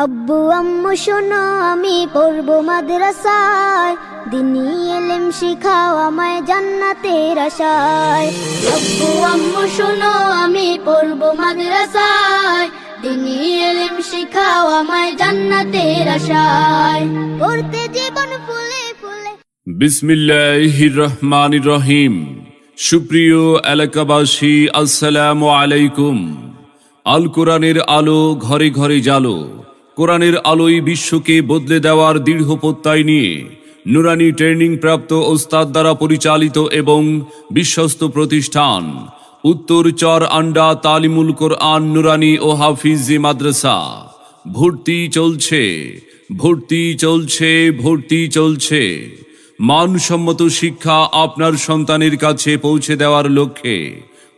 আব্বু আম্মু শোনো আমি পড়বো মাদ্রাসায়, দিনী ইলম শিখাও আমায় জান্নাতের আশায়। আব্বু আম্মু শোনো আমি পড়বো মাদ্রাসায়, দিনী ইলম শিখাও আমায় জান্নাতের আশায়। পড়তে জীবন ফুলে ফুলে। বিসমিল্লাহির রহমানির রহিম। সুপ্রিয় এলাকাবাসী, আসসালামু আলাইকুম। আল কোরআনের আলো ঘরে ঘরে জালো। কোরআনের আলোই বিশ্বকে বদলে দেওয়ার দৃঢ় প্রত্যয় নিয়ে নুরানি ট্রেনিং প্রাপ্ত ওস্তাদ দ্বারা পরিচালিত এবং বিশ্বস্ত প্রতিষ্ঠান উত্তর চর আন্ডা তালিমুল কোরআন নুরানি ও হাফিজি মাদ্রাসা। ভর্তি চলছে, ভর্তি চলছে, ভর্তি চলছে। মানসম্মত শিক্ষা আপনার সন্তানের কাছে পৌঁছে দেওয়ার লক্ষ্যে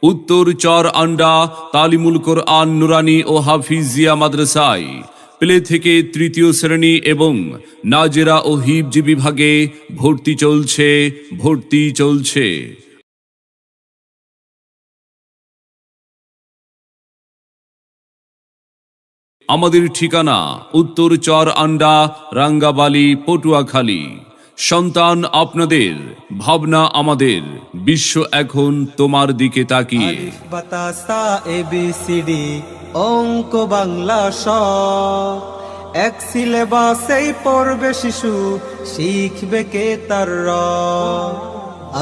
উত্তর চর আন্ডা তালিমুল কোরআন নুরানি ও হাফিজিয়া মাদ্রাসায় প্লে থেকে তৃতীয় শ্রেণী এবং নাজেরা ও হিফজ বিভাগে ভর্তি চলছে, ভর্তি চলছে। আমাদের ঠিকানা উত্তর চর আন্ডা রাঙ্গাবালি পটুয়াখালী। সন্তান আপনাদের, ভাবনা আমাদের, বিশ্ব এখন তোমার দিকে তাকিয়ে। আলিফ বাতা সা ABCD অঙ্ক বাংলা স, এক সিলেবাসেই পড়বে শিশু, শিখবে কে তার র।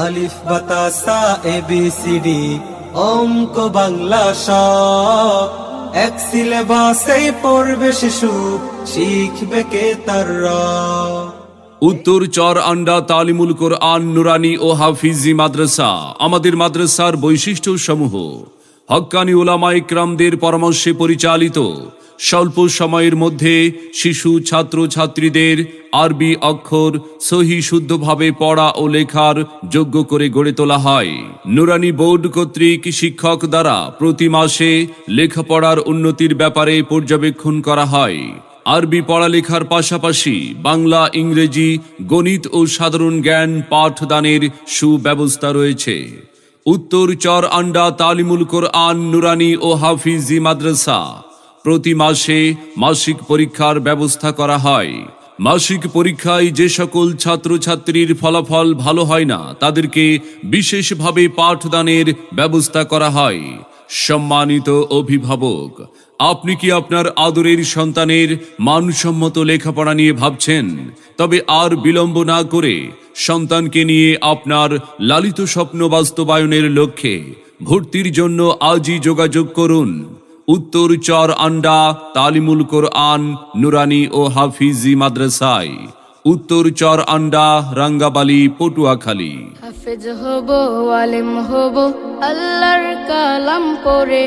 আলিফ বাতা সা ABCD অঙ্ক বাংলা স, এক সিলেবাসেই পড়বে শিশু, শিখবে কে তার র। উত্তর চর আন্ডা তালিমুল কোরআন নুরানি ও হাফিজি মাদ্রাসা। আমাদের মাদ্রাসার বৈশিষ্ট্য সমূহ: হক্কানি উলামা ইকরামদের পরামর্শে পরিচালিত, স্বল্প সময়ের মধ্যে শিশু ছাত্র ছাত্রীদের আরবি অক্ষর সহি শুদ্ধভাবে পড়া ও লেখার যোগ্য করে গড়ে তোলা হয়। নুরানি বোর্ড কর্তৃক শিক্ষক দ্বারা প্রতি মাসে লেখাপড়ার উন্নতির ব্যাপারে পর্যবেক্ষণ করা হয়। আরবি পড়ালেখার পাশাপাশি বাংলা, ইংরেজি, গণিত ও সাধারণ জ্ঞান পাঠদানের সুব্যবস্থা রয়েছে। উত্তর চর আন্ডা তালিমুল কোরআন নুরানি ও হাফিজি মাদ্রাসা প্রতি মাসে মাসিক পরীক্ষার ব্যবস্থা করা হয়। মাসিক পরীক্ষায় যে সকল ছাত্রছাত্রীর ফলাফল ভালো হয় না তাদেরকে বিশেষভাবে পাঠদানের ব্যবস্থা করা হয়। সম্মানিত অভিভাবক, আপনি কি আপনার আদরের সন্তানের মানসম্মত লেখাপড়া নিয়ে ভাবছেন? তবে আর বিলম্ব না করে সন্তানকে নিয়ে আপনার লালিত স্বপ্ন বাস্তবায়নের লক্ষ্যে ভর্তির জন্য আজই যোগাযোগ করুন উত্তর চর আন্ডা তালিমুল কোরআন নুরানি ও হাফিজি মাদ্রাসায়, উত্তর চর আন্ডা রাঙ্গাবালি পটুয়াখালী। হাফেজ হব, আলেম হব, আল্লাহর কালাম পড়ে,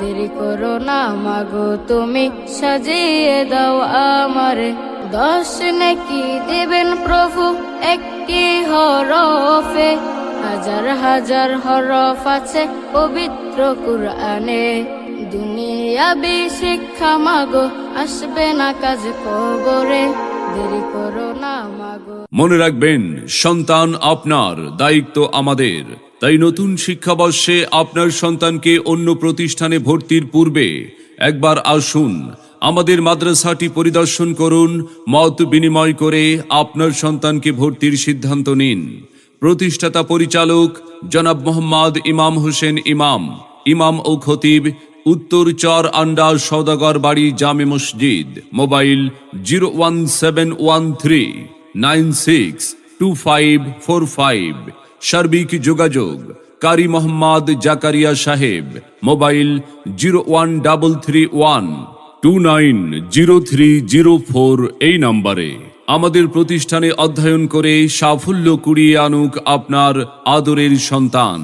দেরি করো না মাগো তুমি, সাজিয়ে দাও আমারে। 10 নেকি দেবেন প্রভু একটি হরফে, হাজার হাজার হরফ আছে পবিত্র কুরআনে। দুনিয়াবি শিক্ষা মাগো আসবে না কাজ কবরে, দেরি করো না মাগো। মনে রাখবেন, সন্তান আপনার, দায়িত্ব আমাদের। তাই নতুন শিক্ষাবর্ষে আপনার সন্তানকে অন্য প্রতিষ্ঠানে ভর্তির পূর্বে একবার আসুন, আমাদের মাদ্রাসাটি পরিদর্শন করুন, মত বিনিময় করে আপনার সন্তানকে ভর্তির সিদ্ধান্ত নিন। প্রতিষ্ঠাতা পরিচালক জনাব মোহাম্মদ ইমাম হোসেন ইমাম, ইমাম ও খতিব, উত্তর চর আন্ডা সওদাগর বাড়ি জামে মসজিদ। মোবাইল 01713962545। সার্বিক যোগাযোগ কারি মোহাম্মদ জাকারিয়া সাহেব। মোবাইল 01331290304 এই নম্বরে। আমাদের প্রতিষ্ঠানে অধ্যয়ন করে সাফল্য কুড়িয়ে আনুক আপনার আদরের সন্তান।